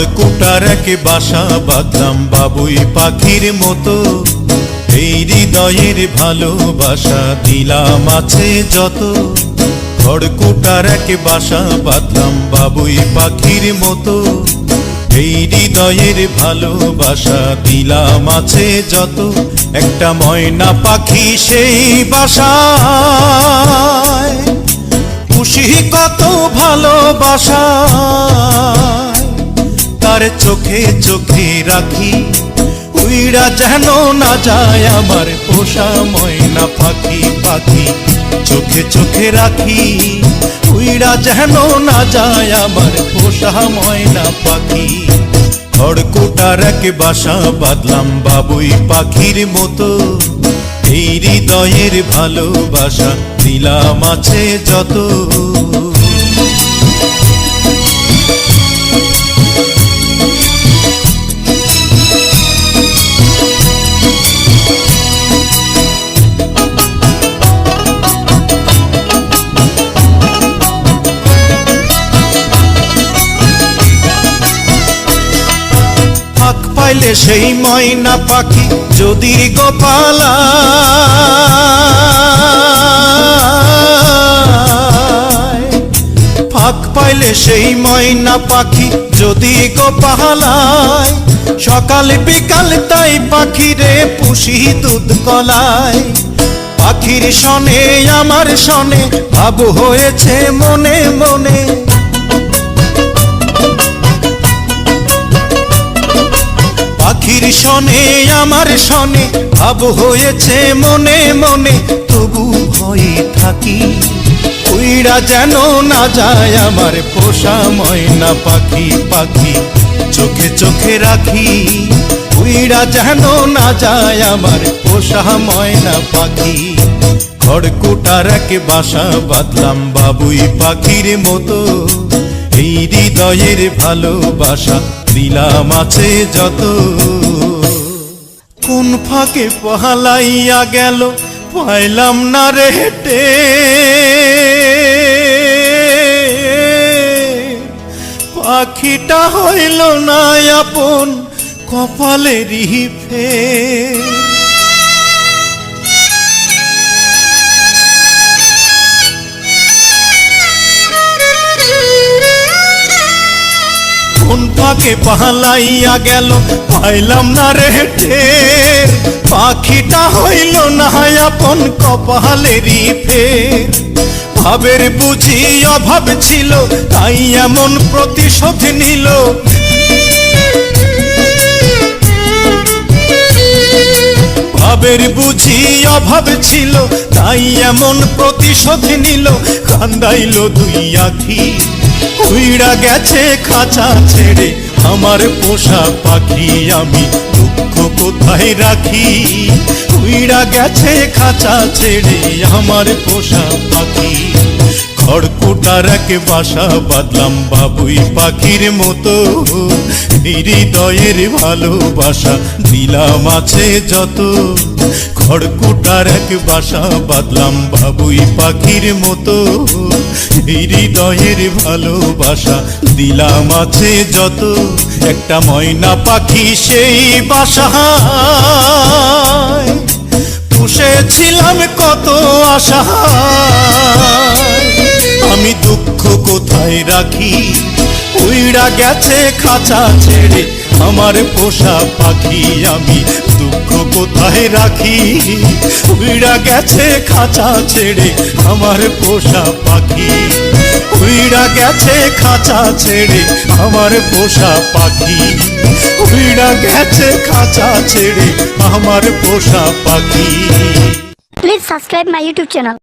খড়কুটার এক বাসা বাঁধলাম বাবুই পাখির মতো, এই হৃদয়ের ভালোবাসা দিলাম আছে যত। খড়কুটার এক বাসা বাঁধলাম বাবুই পাখির মতো, এই হৃদয়ের ভালোবাসা দিলাম আছে যত। একটা ময়না পাখি সেই বাসায়, খুশি কত ভালোবাসা, তার চোখে চোখে রাখি, উইড়া যেন না যায় আমার পোষা ময়না পাখি। পাখি চোখে চোখে রাখি, উইড়া যেন না যায় আমার পোষা ময়না পাখি। খড়কুটার এক বাসা বাঁধলাম বাবুই পাখির মতো, এই হৃদয়ের ভালোবাসা দিলাম আছে যত। পাইলে সেই ময়না পাখি যদি গোপালা, ফাঁক পাইলে সেই ময়না পাখি যদি গোপালায়, সকাল বিকাল তাই পাখিরে পুষি দুধ কলায়। পাখির শনে আমার শনে ভাব হয়েছে মনে মনে, পাখির শনে আমার শনে ভাব হয়েছে মনে মনে। তবু ভয়ে থাকি, উইড়া যেন না যায় আমার পোষা ময়না পাখি। পাখি চোখে চোখে রাখি, উইড়া যেন না যায় আমার পোষা ময়না পাখি। খড়কুটার এক বাসা বাঁধলাম বাবুই পাখির মতো, এই হৃদয়ের ভালোবাসা দিলাম আছে যত। কোন ফাঁকে পালাইয়া গেল পাইলাম না রে হেঁটে, পাখিটা হইল না আপন কপালেরই ফের। কোন ফাঁকে পালাইয়া গেল পাইলাম না রে টের, পাখিটা হইল না আপন কপালেরই ফের। ভাবের বুঝি অভাব ছিল তাই এমন প্রতিশোধ নিল, ভাবের বুঝি অভাব ছিল তাই এমন প্রতিশোধ নিল। কান্দাইল দুই আখি, উইড়া গেছে খাঁচা ছেড়ে আমার পোষা পাখি। আমি দুঃখ কোথায় রাখি, উইড়া গেছে খাঁচা ছেড়ে আমার পোষা পাখি। খড়কুটার এক বাসা বাঁধলাম বাবুই পাখির মতো, হৃদয়ের ভালোবাসা দিলাম আছে যত। খড়কুটার এক বাসা বাঁধলাম বাবুই পাখির মতো, হৃদয়ের ভালোবাসা দিলাম আছে যত। একটা ময়না পাখি সেই বাসায়, পুষেছিলাম কত আশা, আমি দুঃখ কোথায় রাখি, উইড়া গেছে খাঁচা ছেড়ে আমার পোষা পাখি। আমি দুঃখ কোথায় রাখি, উইড়া গেছে খাঁচা ছেড়ে আমার পোষা পাখি। উইড়া গেছে খাঁচা ছেড়ে আমার পোষা পাখি, উইড়া গেছে খাঁচা ছেড়ে আমার পোষা পাখি। Please subscribe my YouTube channel.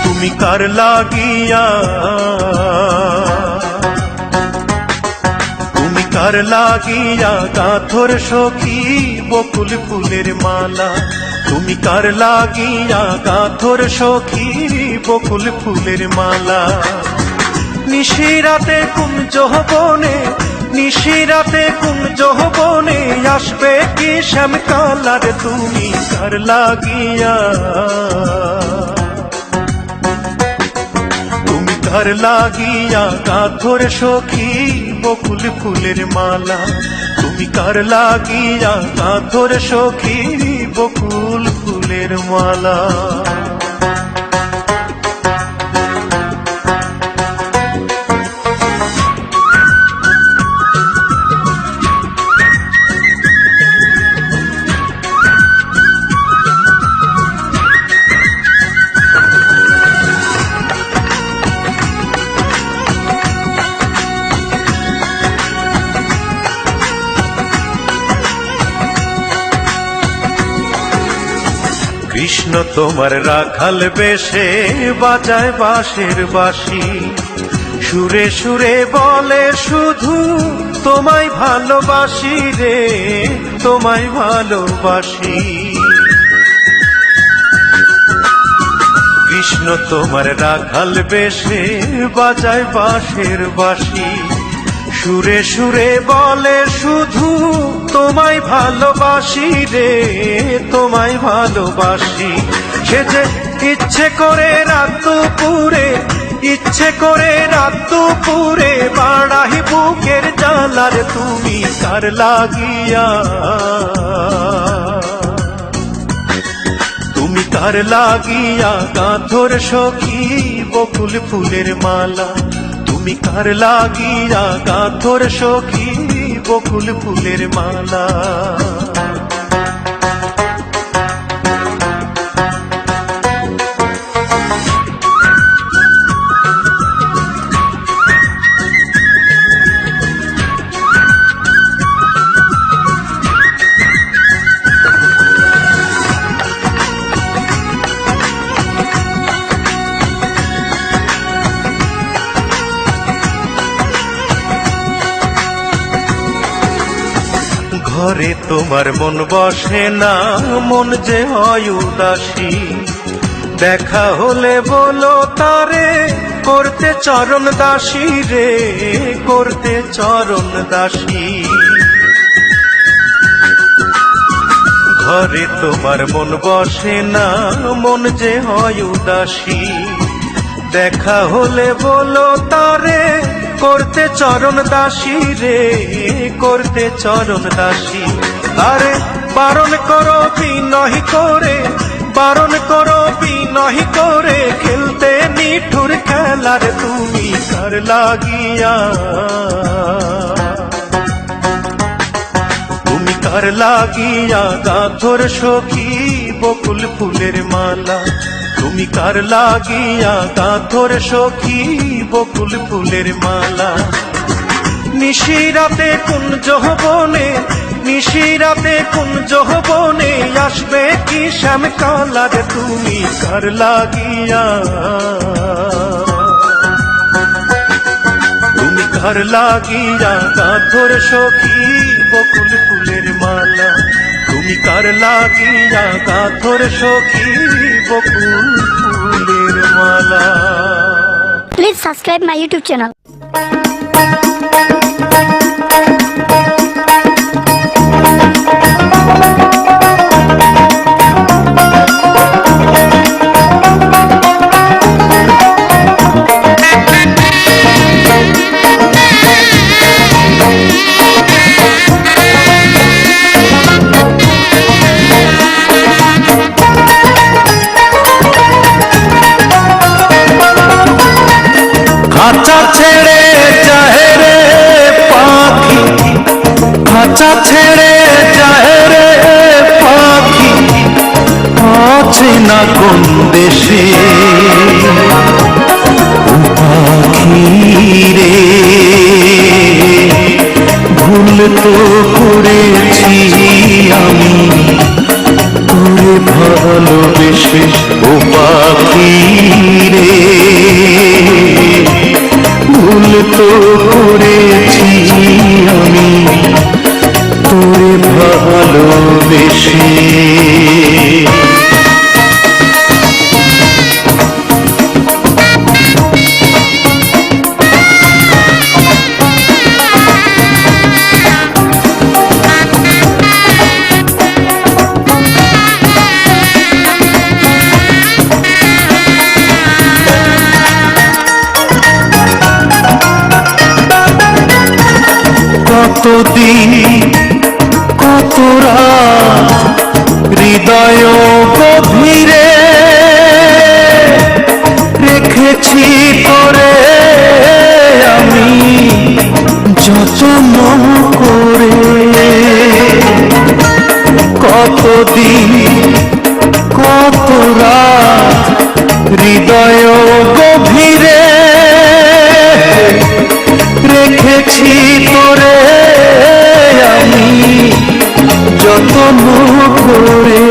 তুমি কার লাগিয়া, তুমি কার লাগিয়া গাথর সখী বকুল ফুলের মালা, তুমি কার লাগিয়া গাথর সখী বকুল ফুলের মালা। নিশিরাতে কুঞ্জ বনে, নিশিরাতে কুঞ্জ বনে আসবে কি শ্যামকালার, তুমি কার লাগিয়া, তুমি কার লাগিয়া গাথর সখী বকুল ফুলের মালা, তুমি কার লাগিয়া গাথর সখী বকুল ফুলের মালা। কৃষ্ণ তোমার রাখাল বেশে বাজায় বাঁশের বাঁশি, সুরে সুরে বলে শুধু তোমায় ভালোবাসি রে, তোমায় ভালোবাসি। কৃষ্ণ তোমার রাখাল বেশে বাজায় বাঁশের বাঁশি, সুরে সুরে বলে শুধু তোমায় ভালোবাসি রে, তোমায় ভালোবাসি। সে যে ইচ্ছে করে রাত দুপুরে, ইচ্ছে করে রাত দুপুরে বাড়াই বুকের জ্বালার, তুমি কার লাগিয়া, তুমি কার লাগিয়া গাথর সখী বকুল ফুলের মালা, তুমি কার লাগিয়া গাথর সখী বকুল ফুলের মালা। ঘরে তোমার মন বসে না, মন যে হয় উদাসী, দেখা হলে বলো তারে করতে চরণ দাসী রে, করতে চরণ দাসী। ঘরে তোমার মন বসে না, মন যে হয় উদাসী, দেখা হলে বলো তারে করতে চরণ দাসী রে, করতে চরণ দাসী। তারে বারণ করো বিনয় করে, বারণ করো বিনয় করে খেলতে নিঠুর খেলার, তুমি কার লাগিয়া, তুমি কার লাগিয়া গাথর সখী বকুল ফুলের মালা, তুমি কার লাগিয়া গাথর সখী বকুল ফুলের মালা। নিশিরাতে কুঞ্জ বনে, নিশিরাতে কুঞ্জ বনে আসবে কি শ্যামকালার, তুমি কার লাগিয়া, তুমি কার লাগিয়া গাথর সখী বকুল ফুলের মালা, তুমি কার লাগিয়া গাথর সখী বকুল ফুলের মালা। Please subscribe my YouTube channel. খাঁচা ছেড়ে যায় রে পাখি, খাঁচা ছেড়ে যায় রে পাখি, আছে না কোন দেশে পাখি রে, ভুল তো করেছি আমি তোরে ভালোবেসে ও পাখি রে, ভুল তো করেছি আমি কতদিন কত রাত হৃদয় গভীরে রেখেছি তোরে আমি যত্ন করে। কতদিন কত রাত হৃদয় গভীরে রেখেছি তোরে আমি যত্ন করে।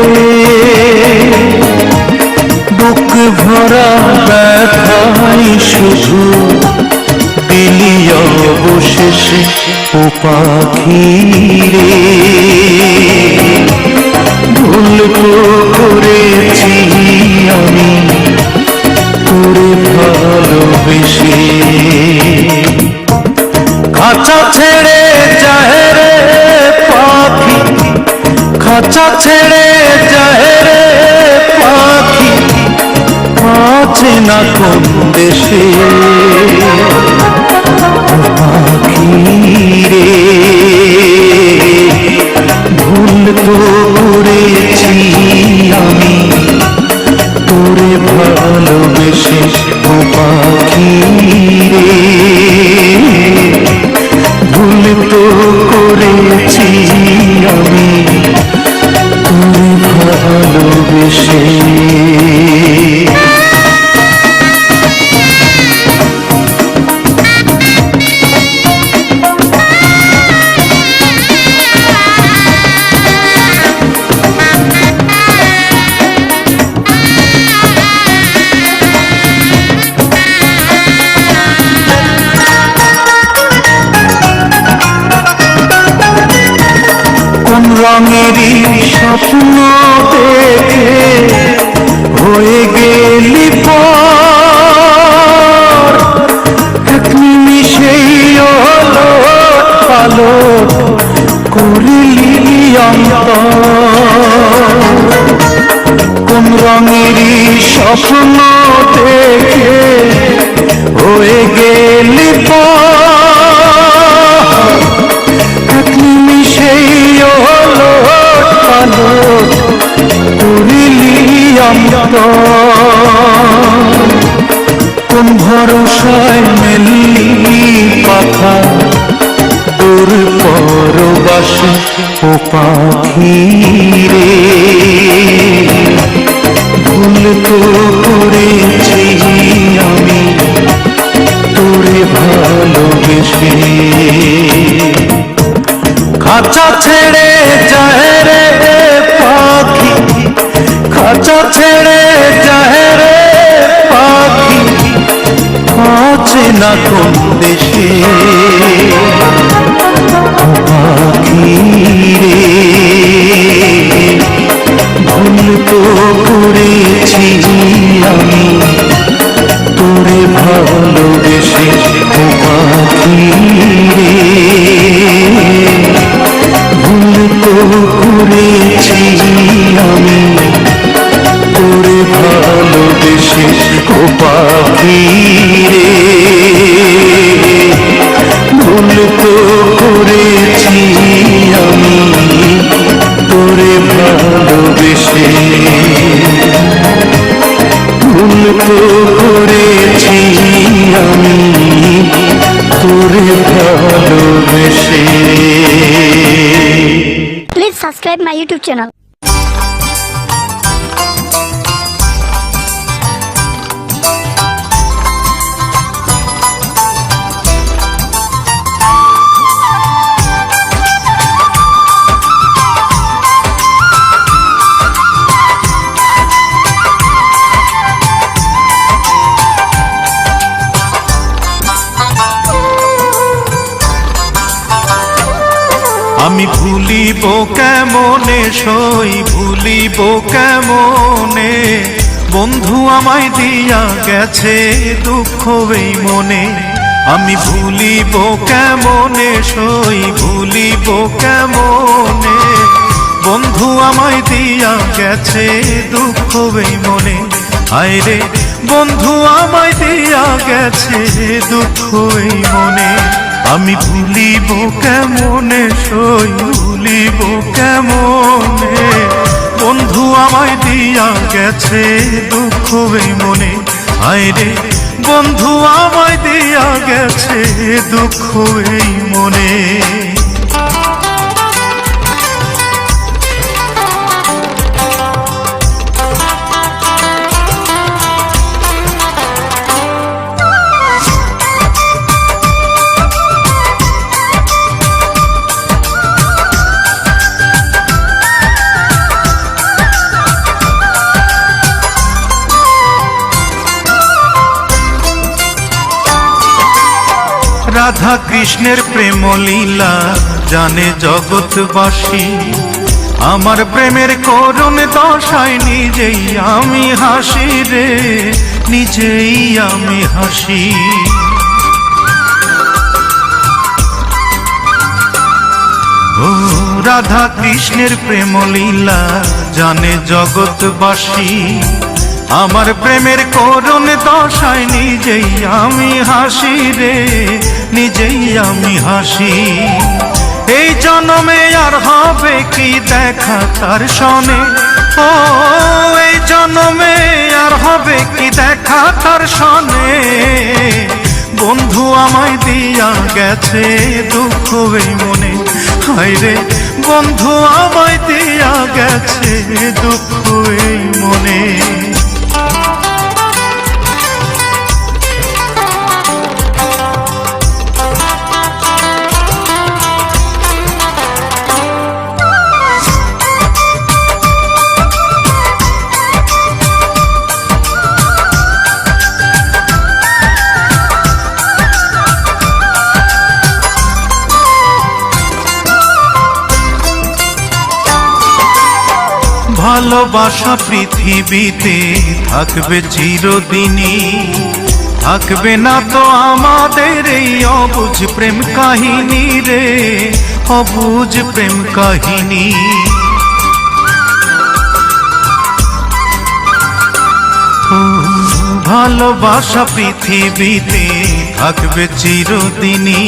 বুক ভরা ব্যথাই শুধু দিলি অবশেষে ও পাখি রে। ভুল করেছি আমি তোরে ভালোবেসে। খাঁচা ছেড়ে যায় রে পাখি, খাঁচা ছেড়ে যায় রে পাখি, আছে না কোন দেশে পাখি রে। ভুল তো করেছি আমি তোরে ভালোবেসে ও পাখি রে। ভুল তো করেছি আমি তোরে ভালোবেসে। কোন রঙেরই স্বপ্ন দেখে হয়ে গেলি পর, এক নিমিষেই হলো আলো করিলি অন্তর। কোন রঙেরই স্বপ্ন দেখে হয়ে গেলি পর, এক নিমিষেই হলো আলো করিলি অন্তর। কোন ভরসায় মেললি পাখা দূর পরবাসে ও পাখি রে। ভুল তো করেছি আমি তোরে ভালোবেসে। খাঁচা ছেড়ে যায় রে পাখি, খাঁচা ছেড়ে যায় রে পাখি, আছে না কোন দেশে পাখি রে। ভুল তো করেছি আমি তোরে ভালোবেসে ও পাখি রে। ভুল তো করেছি আমি তোরে ভালোবেসে ও পাখি রে। ভুল তো করেছি আমি তোরে ভালোবেসে। ভুল তো করেছি আমি তোরে ভালোবেসে। Please subscribe my YouTube channel. আমি ভুলিব কেমনে সই ভুলিব কেমনে, বন্ধু আমায় দিয়া গেছে দুঃখ এই মনে। আমি ভুলিব কেমনে সই ভুলিব কেমনে, বন্ধু আমায় দিয়া গেছে দুঃখ এই মনে। হায় রে বন্ধু আমায় দিয়া গেছে দুঃখ এই মনে। আমি ভুলিব কেমনে সই ভুলিব কেমনে বন্ধু আমায় দিয়া গেছে দুঃখ এই মনে হায় রে বন্ধু আমায় দিয়া গেছে দুঃখ এই মনে রাধা কৃষ্ণের প্রেম লীলা জানে জগৎবাসী আমার প্রেমের করুণ দশায় নিজেই আমি হাসি রে নিজেই আমি হাসি ও রাধা কৃষ্ণের প্রেম লীলা জানে জগৎবাসী আমার প্রেমের করুণ দশায় নিজেই আমি হাসি রে নিজেই আমি হাসি এই জন্মে আর হবে কি দেখা তার সনে ও এই জন্মে আর হবে কি দেখা তার সনে বন্ধু আমায় দিয়া গেছে দুঃখ এই মনে হায় রে বন্ধু আমায় দিয়া গেছে দুঃখ এই মনে ভালোবাসা পৃথিবীতে থাকবে চিরদিনই থাকবে না তো আমাদের এই অবুঝ প্রেম কাহিনী রে অবুঝ প্রেম কাহিনী ভালোবাসা পৃথিবীতে থাকবে চিরদিনই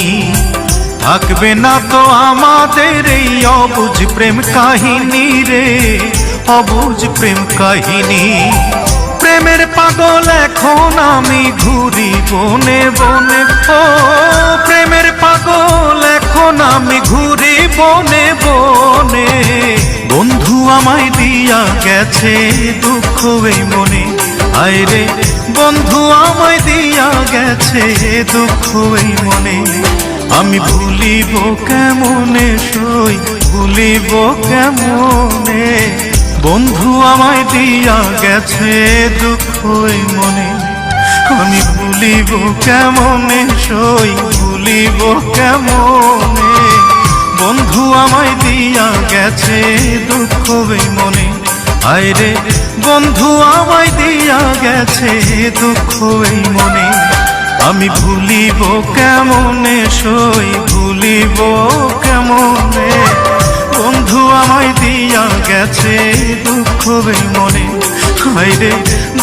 থাকবে না তো আমাদের এই অবুঝ প্রেম কাহিনী রে অবুঝ প্রেম কাহিনী প্রেমের পাগল এখন আমি ঘুরি বনে বনে ও প্রেমের পাগল এখন আমি ঘুরি বনে বনে বন্ধু আমায় দিয়া গেছে দুঃখ এই মনে হায় রে বন্ধু আমায় দিয়া গেছে দুঃখ এই মনে আমি ভুলিব কেমনে সই ভুলিব কেমনে বন্ধু আমায় দিয়া গেছে দুঃখ এই মনে আমি ভুলিব কেমনে সই ভুলিব কেমনে বন্ধু আমায় দিয়া গেছে দুঃখ এই মনে হায় রে বন্ধু আমায় দিয়া গেছে দুঃখ এই মনে আমি ভুলিব কেমনে সই ভুলিব কেমনে বন্ধু আমায় দিয়া গেছে দুঃখ এই মনে হায় রে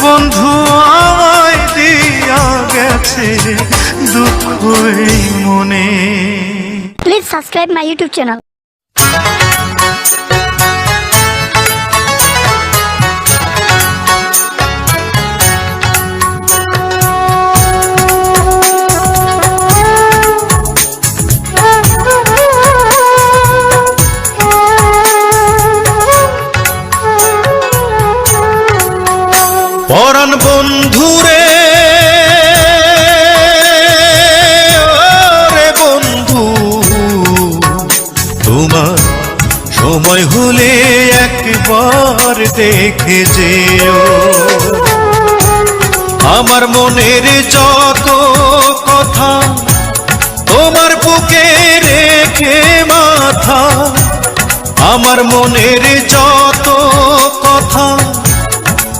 বন্ধু আমায় দিয়া গেছে দুঃখ এই মনে Please subscribe my YouTube channel. পরাণ বন্ধুরে রে বন্ধু তোমার সময় হলে একবার দেখে যেও আমার মনের যত কথা তোমার বুকে রেখে মাথা আমার মনের যত কথা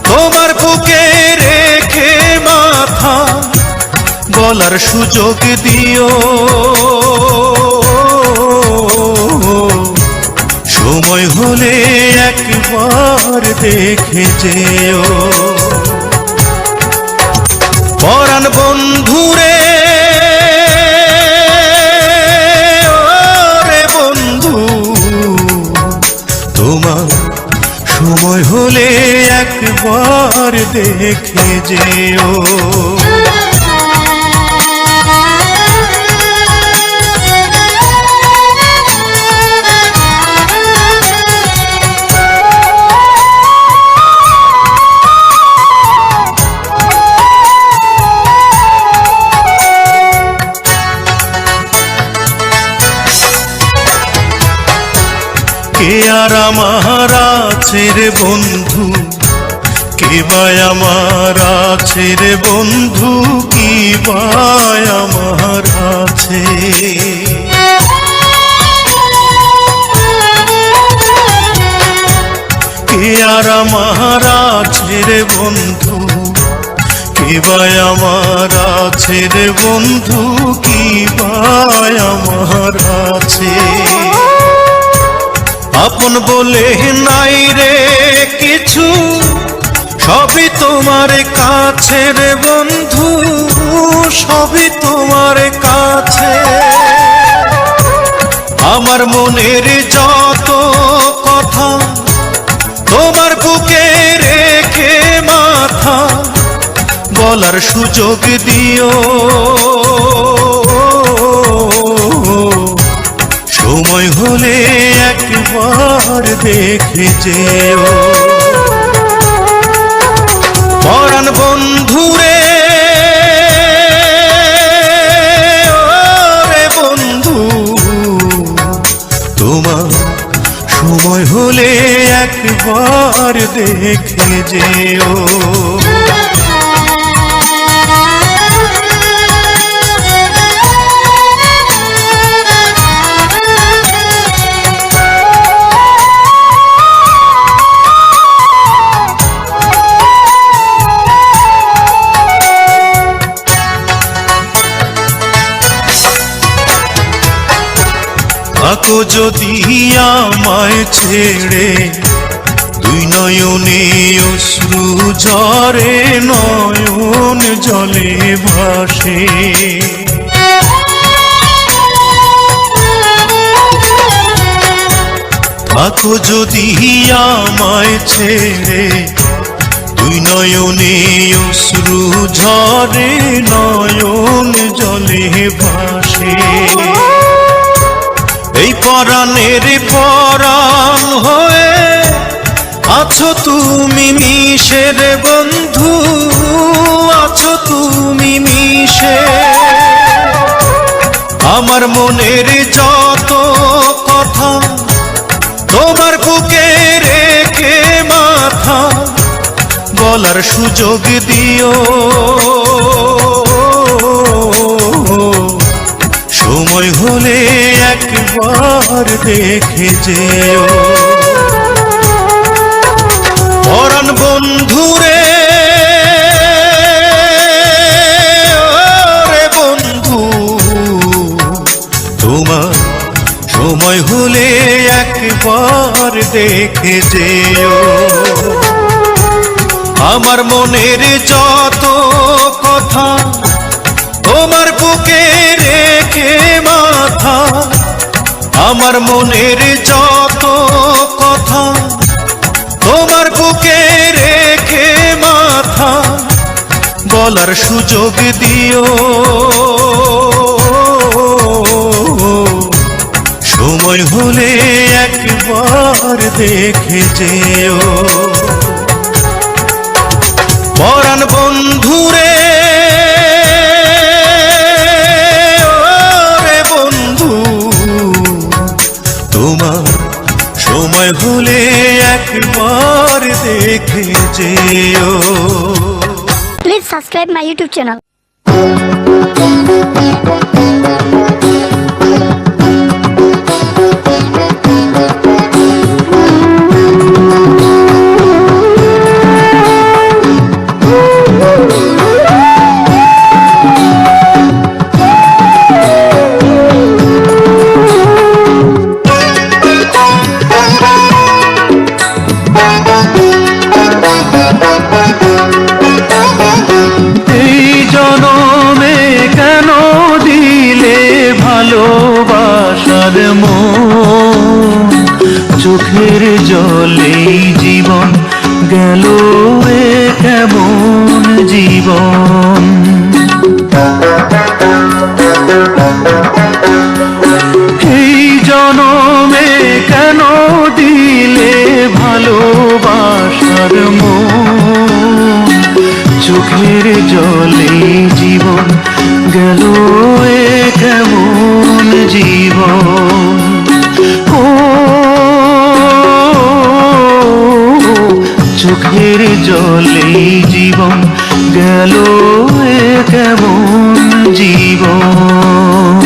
তোমার বুকে রেখে মাথা বলার সুযোগ দিও সময় হলে একবার দেখে যেও পরাণ বন্ধুরে দেখে যেও। কে আর আমার আছে রে বন্ধু, কে বা আমার আছে রে বন্ধু, কি বা আমার আছে। কে আর আমার আছে রে বন্ধু, কে বা আমার আছে রে বন্ধু, কি বা আমার আছে। আপন বলে নাই রে কিছু, সবই তোমার কাছে রে বন্ধু, সবই তোমার কাছে। আমার মনের যত কথা তোমার বুকে রেখে মাথা, বলার সুযোগ দিও। সময় হলে একবার দেখে যেও। পরাণ বন্ধুরে, ওরে বন্ধু, তোমার সময় হলে একবার দেখে যেও। থাকো যদি আমায় ছেড়ে, দুই নয়নে অশ্রু ঝরে, নয়ন জলে ভাসে। থাকো যদি আমায় ছেড়ে, দুই নয়নে অশ্রু ঝরে, নয়ন জলে ভাসে। এই পরাণের পরাণ হয়ে আছো তুমি মিশে রে বন্ধু, আছো তুমি মিশে। আমার মনের যত কথা তোমার বুকে রেখে মাথা, বলার সুযোগ দিও। সময় হলে একবার দেখে যেও। পরাণ বন্ধুরে, ওরে বন্ধু, তোমার সময় হলে একবার দেখে যেও। আমার মনের যত কথা তোমার বুকে রেখে মাথা, আমার মনের যত কথা তোমার বুকে রেখে মাথা, বলার সুযোগ দিও। সময় হলে একবার দেখে যেও। পরাণ বন্ধুরে, ওরে বন্ধু, তোমার সময় হলে একবার দেখে যেও। Please subscribe my YouTube channel. ভালোবাসার মন, চোখের জলে জীবন গেল এ কেমন। জীবন। এই জনমে কেন দিলে ভালোবাসার মন, চোখের জলে জীবন গেল এ কেমন জীবন। ও চোখের জলে জীবন গেল এ কেমন জীবন।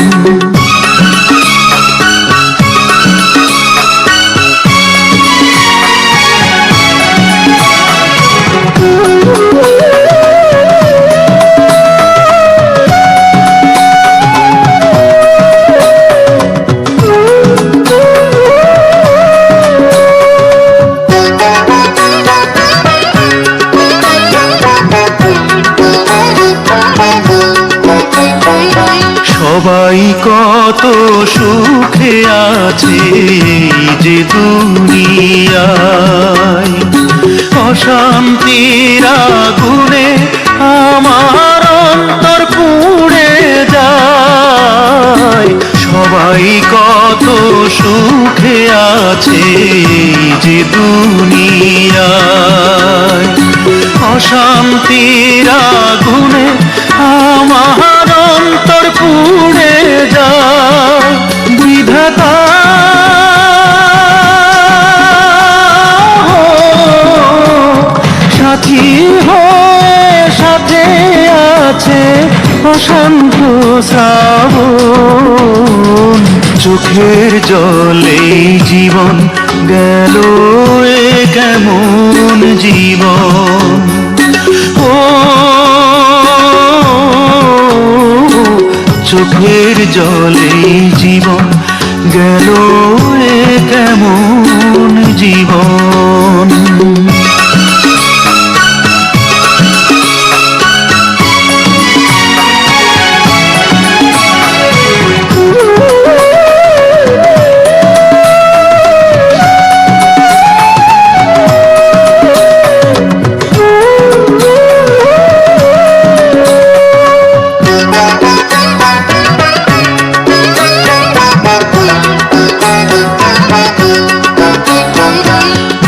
সবাই কত সুখে আছে যে দুনিয়ায়, অশান্তির আগুনে আমার অন্তর পুড়ে যায়। সবাই কত সুখে আছে যে দুনিয়ায়, অশান্তির আগুনে আমার অন্তর পুড়ে যায়। বিধাতা সাথী হয়ে সাথে আছে অশান্ত শ্রাবণ, চোখের জলে জীবন গেল এ কেমন জীবন। ও চোখের জলে জীবন গেল এ কেমন জীবন।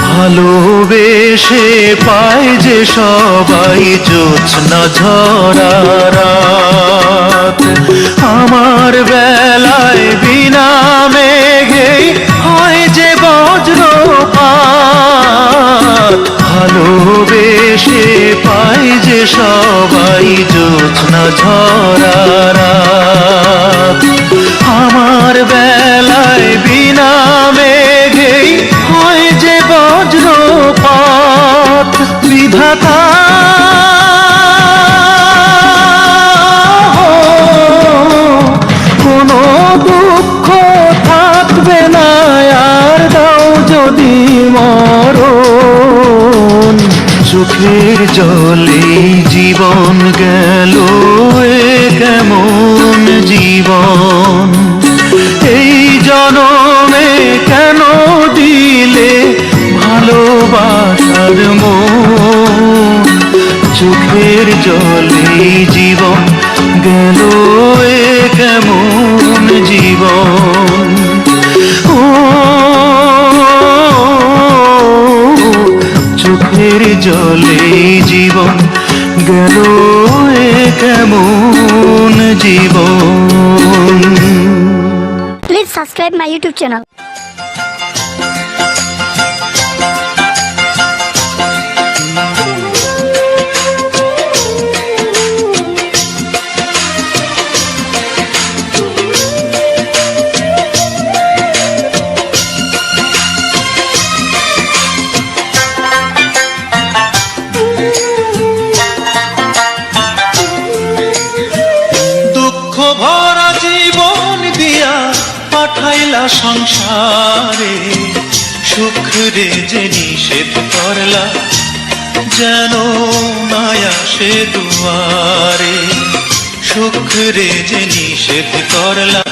ভালোবেসে পায় যে সবাই জ্যোৎস্না ঝরা রাত, আমার বেলায় বিনা মেঘেই হয় যে বজ্রপাত। ভালোবেসে পায় যে সবাই জ্যোৎস্না ঝরা রাত, আমার বেলায় বিনা মেঘেই হয় যে বজ্রপাত। বিধাতা কোনো দুঃখ থাকবে না আর, দাও যদি মরণ। চোখের জলে জীবন গেল এ কেমন জীবন। এই জনমে কেন দিলে ভালোবাসার মন, চোখের জলে জীবন গেল এ কেমন জীবন। ও চোখের জলে জীবন গেল এ কেমন জীবন। Please subscribe my YouTube channel. ভরা জীবন দিয়া পাঠাইলা সংসারে, সুখ রে যে নিষেধ করলা যেন মায়া সে দুয়ারে। সুখ রে যে নিষেধ করলা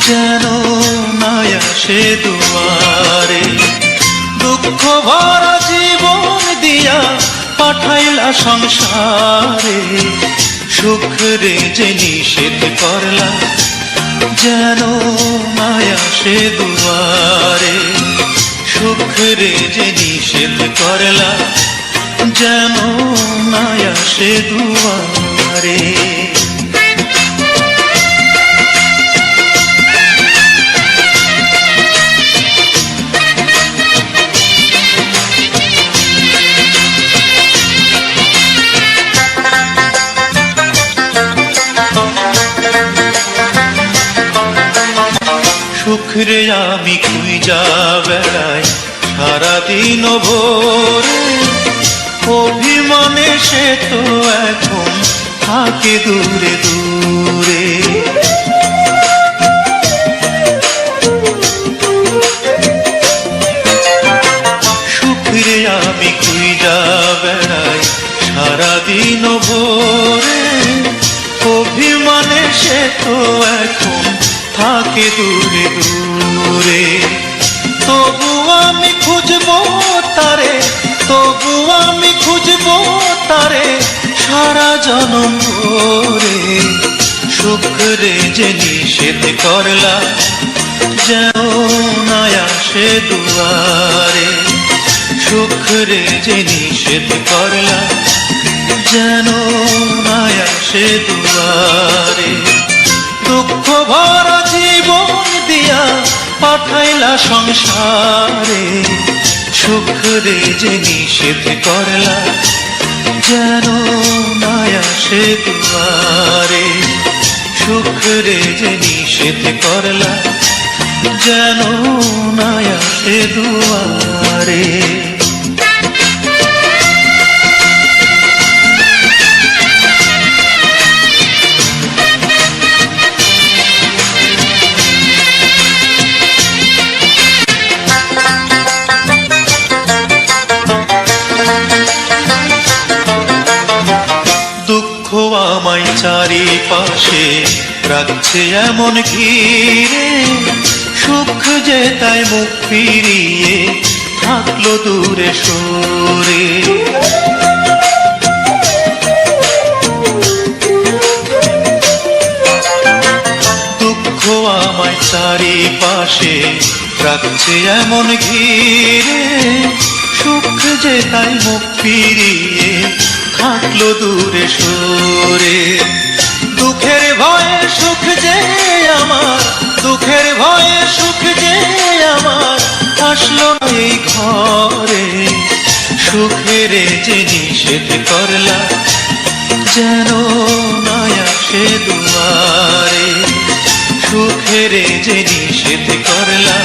যেন মায়া সে দুয়ারে। দুঃখ ভরা জীবন দিয়া পাঠাইলা সংসারে, সুখ রে যে নিষেধ করলা, যেন মায়া সে দুয়ারে। সুখ রে যে নিষেধ করলা, যেন মায়া সে দুয়ারে। সুখ রে আমি খুঁজা বেড়াই সারাদিন ভোরে, অভিমানে সে তো এখন থাকে দূরে দূরে। সুখ রে আমি খুঁজা বেড়াই সারাদিন ভোরে, অভিমানে সে তো এখন থাকে দূরে দূরে। তবু আমি খুঁজবো তারে, তবু আমি খুঁজবো তারে সারা জনম ভরে। সুখ রে যে নিষেধ করলা, যেন না আসে দুয়ারে। সুখ রে যে নিষেধ করলা, যেন না আসে দুয়ারে। দুঃখ ভরা জীবন দিয়া পাঠাইলা সংসারে, সুখ রে যে নিষেধ করলা, যেন না আসে দুয়ারে। সুখ রে যে নিষেধ করলা, যেন না আসে দুয়ারে। আমায় চারিপাশে রাখছে এমন ঘিরে, সুখ যে তাই মুখ ফিরিয়ে থাকলো দূরে সরে। দুঃখ আমায় চারিপাশে রাখছে এমন ঘিরে, সুখ যে তাই মুখ ফিরিয়ে থাকলো দূরে সরে। দুঃখের ভয়ে সুখ যে আমার, দুঃখের ভয়ে সুখ যে আমার আসলো এই ঘরে। সুখের যে নিষেধ করলা, যেন না আসে দুয়ারে। সুখের যে নিষেধ করলা,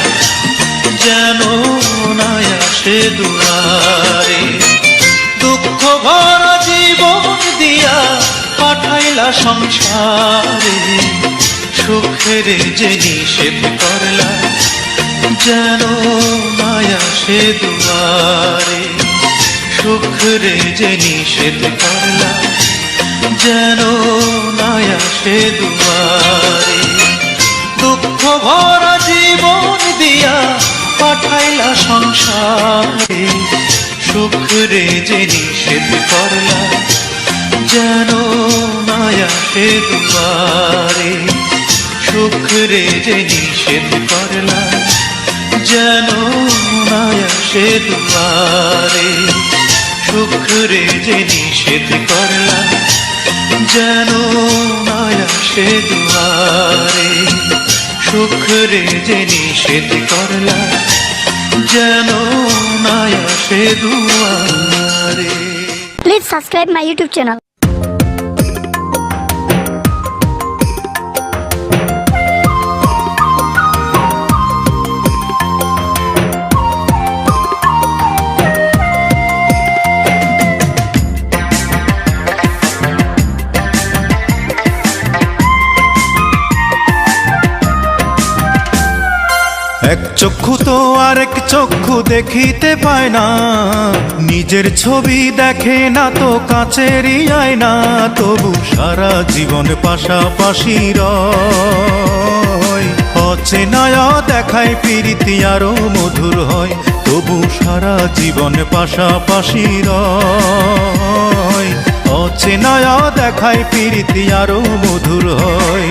যেন না আসে দুয়ারে। দুঃখ ভরা জীবন দিয়া পাঠাইলা সংসারে, সুখের যে নিষেধ করলা, যেন না আসে দুয়ারে। সুখ রে যে নিষেধ করলা, যেন না আসে দুয়ারে। দুঃখ ভরা জীবন দিয়া পাঠাইলা সংসারে, সুখ রে যে নিষেধ করলা, যেন না আসে দুয়ারে। সুখ রে যে নিষেধ করলা, যেন না আসে দুয়ারে। সুখ রে যে নিষেধ করলা, যেন না আসে দুয়ারে। সুখ রে যে নিষেধ করলা, যেন না আসে দুয়ারে। Please subscribe my YouTube channel. এক চক্ষু তো আরেক চক্ষু দেখিতে পায় না, নিজের ছবি দেখে না তো কাছেরই আয়না। তবু সারা জীবন পাশাপাশি রয়, অচেনায়া দেখায় প্রীতি আরো মধুর হয়, তবু সারা জীবন পাশাপাশি রয়। অচেনায়া দেখায় প্রীতি আরো মধুর হয়,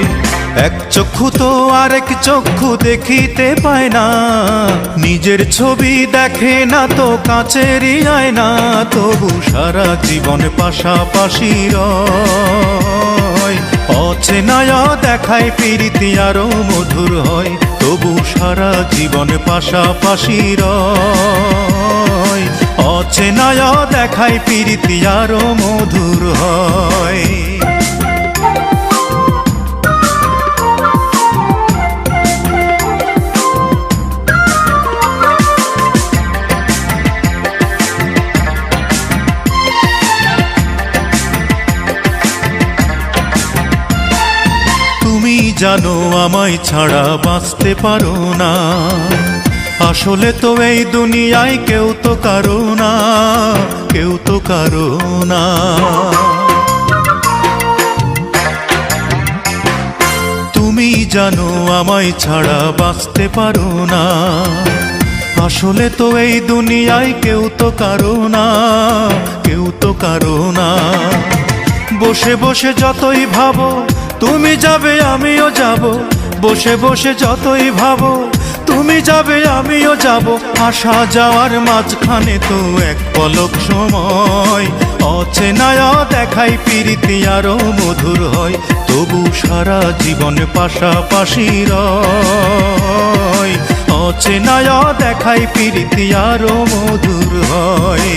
এক চক্ষু তো আরেক চক্ষু দেখিতে পায় না, নিজের ছবি দেখে না তো কাছেরই আয়না, তবু সারা জীবন পাশাপাশি রয়। অচেনায়া দেখায় প্রীতি আরো মধুর হয়, তবু সারা জীবন পাশাপাশি রয়। অচেনায়া দেখায় প্রীতি আরো মধুর হয়। তুমি জানো আমায় ছাড়া বাঁচতে পারো না, আসলে তো এই দুনিয়ায় কেউ তো কারো না, কেউ তো কারো না। তুমি জানো আমায় ছাড়া বাঁচতে পারো না, আসলে তো এই দুনিয়ায় কেউ তো কারো না, কেউ তো কারো না। বসে বসে যতই ভাবো তুমি যাবে আমিও যাব, বসে বসে যতই ভাবো তুমি যাবে আমিও যাব, আসা যাওয়ার মাঝখানে তো এক পলক সময়। অচেনায়া দেখায় প্রীতি আরো মধুর হয়, তবু সারা জীবন পাশাপাশি রয়। অচেনায়া দেখায় প্রীতি আরো মধুর হয়।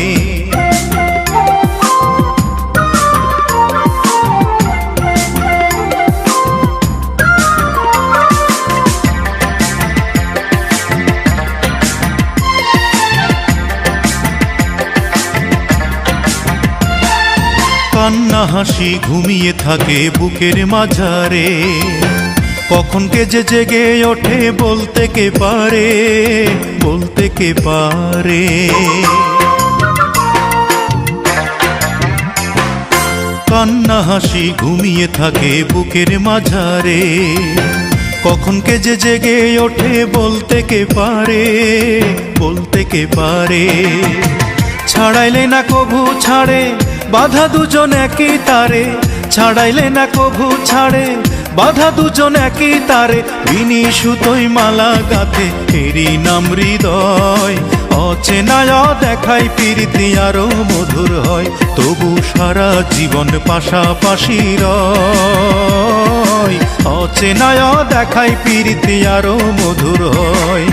কান্না হাসি ঘুমিয়ে থাকে বুকের মাঝারে, কখন কে যে জেগে ওঠে বলতে কে পারে, বলতে কে পারে। কান্না হাসি ঘুমিয়ে থাকে বুকের মাঝারে, কখন কে যে জেগে ওঠে বলতে কে পারে, বলতে কে পারে। ছাড়াইলে না কভু ছাড়ে বাধা দুজন একই তারে, ছাড়াইলে না কভু ছাড়ে বাধা দুজন একই তারে। বিনি সুতোই মালা গাথে এরই নাম হৃদয়। অচেনায়া দেখায় প্রীতি আরো মধুর হয়, তবু সারা জীবন পাশাপাশি রয়। অচেনায়া দেখায় প্রীতি আরো মধুর হয়,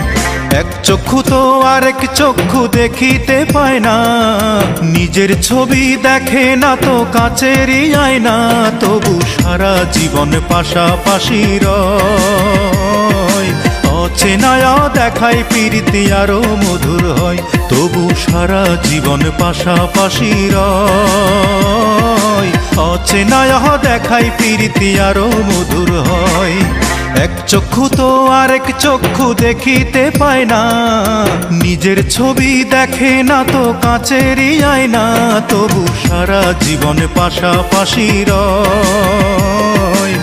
এক চক্ষু তো আরেক চক্ষু দেখিতে পায় না, নিজের ছবি দেখে না তো কাছেরই আয়না, তবু সারা জীবন পাশাপাশি রয়। অচেনায়া দেখায় প্রীতি আরো মধুর হয়, তবু সারা জীবন পাশাপাশি রয়। অচেনায়া দেখায় প্রীতি আরো মধুর হয়, এক চক্ষু তো আরেক চক্ষু দেখিতে পায় না, নিজের ছবি দেখে না তো কাছেরই আয়না, তবু সারা জীবন পাশাপাশি রয়।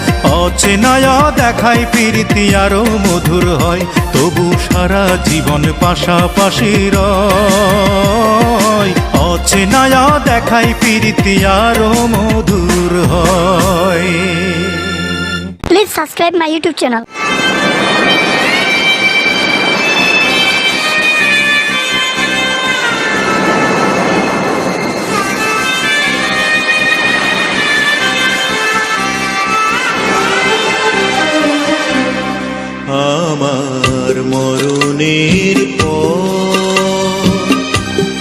অচেনায়া দেখায় প্রীতি আরো মধুর হয়, তবু সারা জীবন পাশাপাশি রয়। অচেনায়া দেখায় প্রীতি আরো মধুর হয়। Please subscribe my YouTube channel. আমার মরণের পর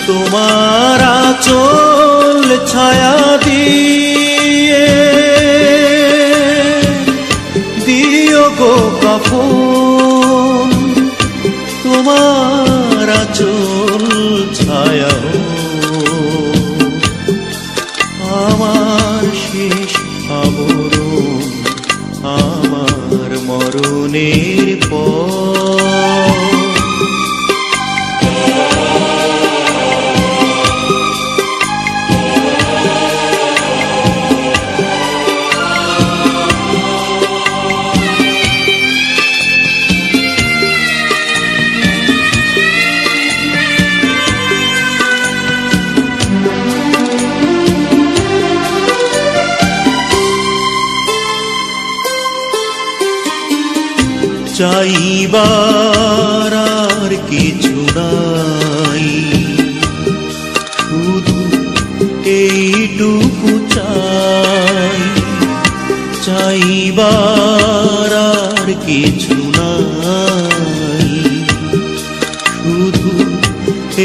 তোমার আঁচল ছায়া দিয়ে দিও গো কাফন, তোমার আঁচল ছায়া আমার শেষ আবরণ, আমার মরণের পর। চাইবার আর কিছু নাই, শুধু এইটুকু চাই। চাইবার আর কিছু নাই, শুধু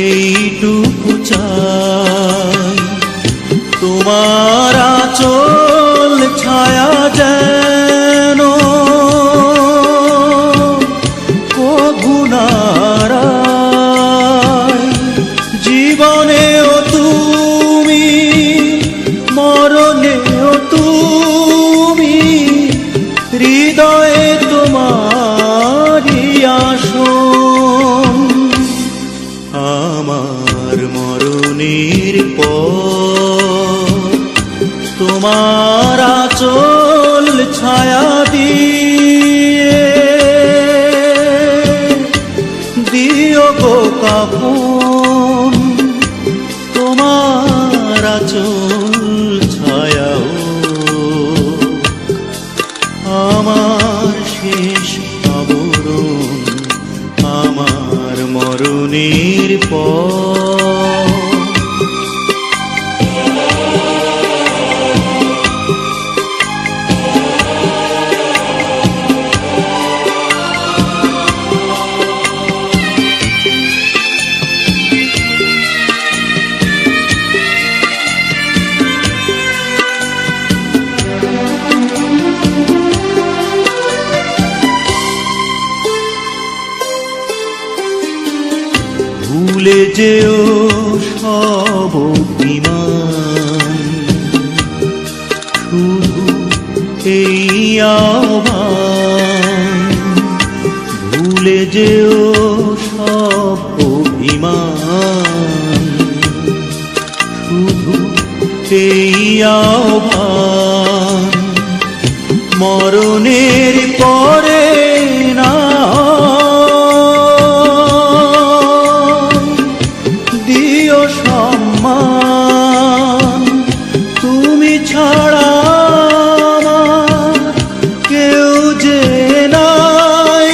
এইটুকু চাই। তোমার আঁচল ছায়া যেন কভু নারায়, জীবনেও তুমি মরণেও তুমি, হৃদয়ে তোমারই আসন। আমার মরণের পর তোমার আঁচল ছায়া দিয়ে দিও গো কাফন। তোমার আঁচল ছায়া আমার শেষ আবরণ, আমার মরণের পর। ভুলে যেও সব অভিমান, শুধু এই আহ্বান। ভুলে যেও সব অভিমান, শুধু এই আহ্বান। মরণের পরে না দিও সম্মান, তুমি ছাড়া আমার কেউ যে নাই,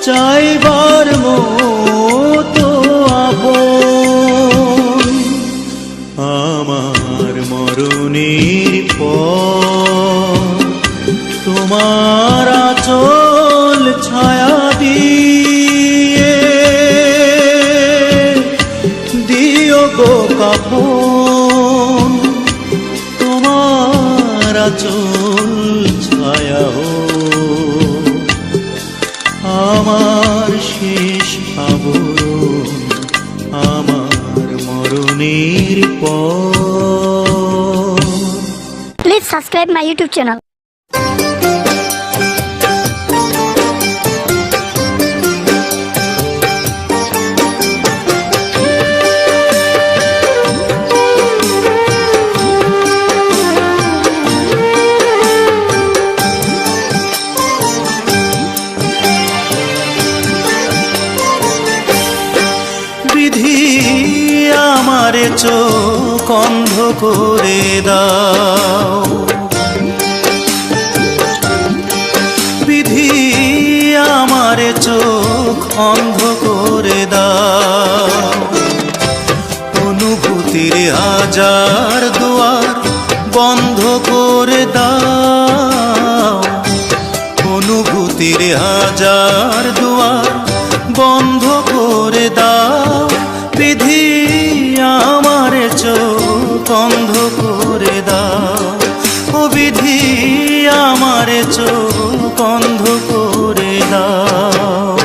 চাইবার মতো আপন। আমার মরণের পর তোমার আঁচল ছায়া দিয়ে দিও গো কাফন। তোমার আঁচল ছায়া আমার শেষ আবরণ, আমার মরণের পর। Please subscribe my YouTube channel. বিধি আমারে চোখ অন্ধ করে দাও, বিধি আমারে চোখ অন্ধ করে দাও। অনুভূতির হাজার দুয়ার বন্ধ করে দাও, অনুভূতির হাজার দুয়ার বন্ধ করে দাও। বিধি আমারে চোখ অন্ধ করে দাও, ও বিধি আমারে চোখ অন্ধ করে দাও।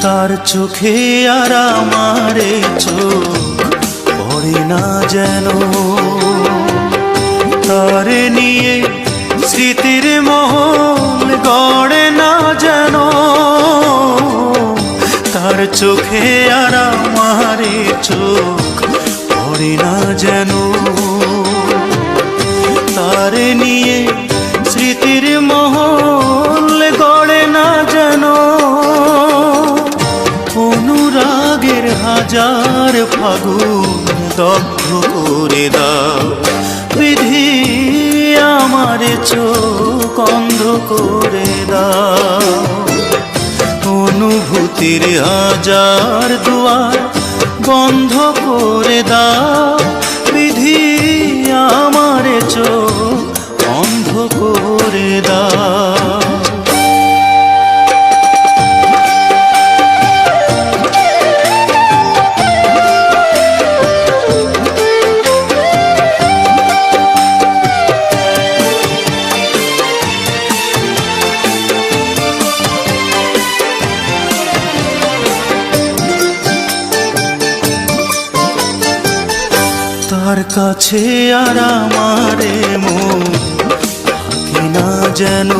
তার চোখে আর আমারে চোখ পড়ে না যেন, তারে নিয়ে স্মৃতির মহল গড়ে না যেন। তার চোখে আর আমারে চোখ পড়ে না যেন, তারে নিয়ে স্মৃতির মহল গড়ে না যেন, অনুরাগের হাজার ফাগুন দগ্ধ করে দাও বিধি, আমার চোখ অন্ধ করে দাও, অনুভূতির হাজার দুয়ার বন্ধ করে দাও বিধি, আমার চোখ অন্ধ করে দাও। তার কাছে আর আমারে মন থাকে না যেন,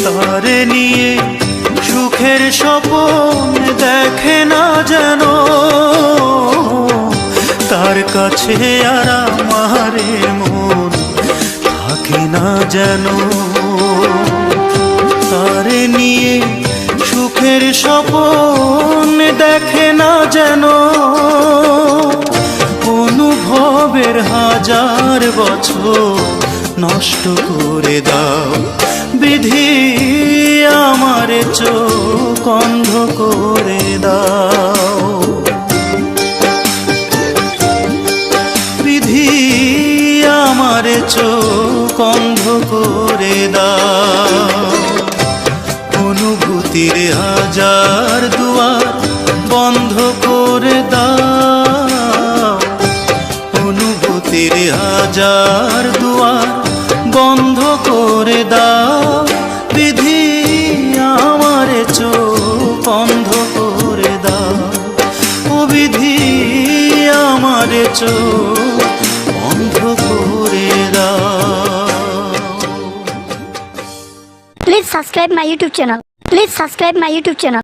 তারে নিয়ে সুখের স্বপ্ন দেখে না যেন, তার কাছে আর আমারে মন থাকে না যেন, তারে নিয়ে সুখের স্বপ্ন দেখে না যেন, অনুভবের হাজার বছর নষ্ট করে দাও বিধি, আমার চোখ অন্ধ করে দাও বিধি, আমার চোখ অন্ধ করে দাও, অনুভূতির হাজার দুয়ার বন্ধ করে দাও, অনুভূতির হাজার দুয়ার বন্ধ করে দাও বিধি, আমার চোখ অন্ধ করে দাও ও বিধি, আমার চোখ অন্ধ করে দাও। Please subscribe my YouTube channel. Please subscribe my YouTube channel.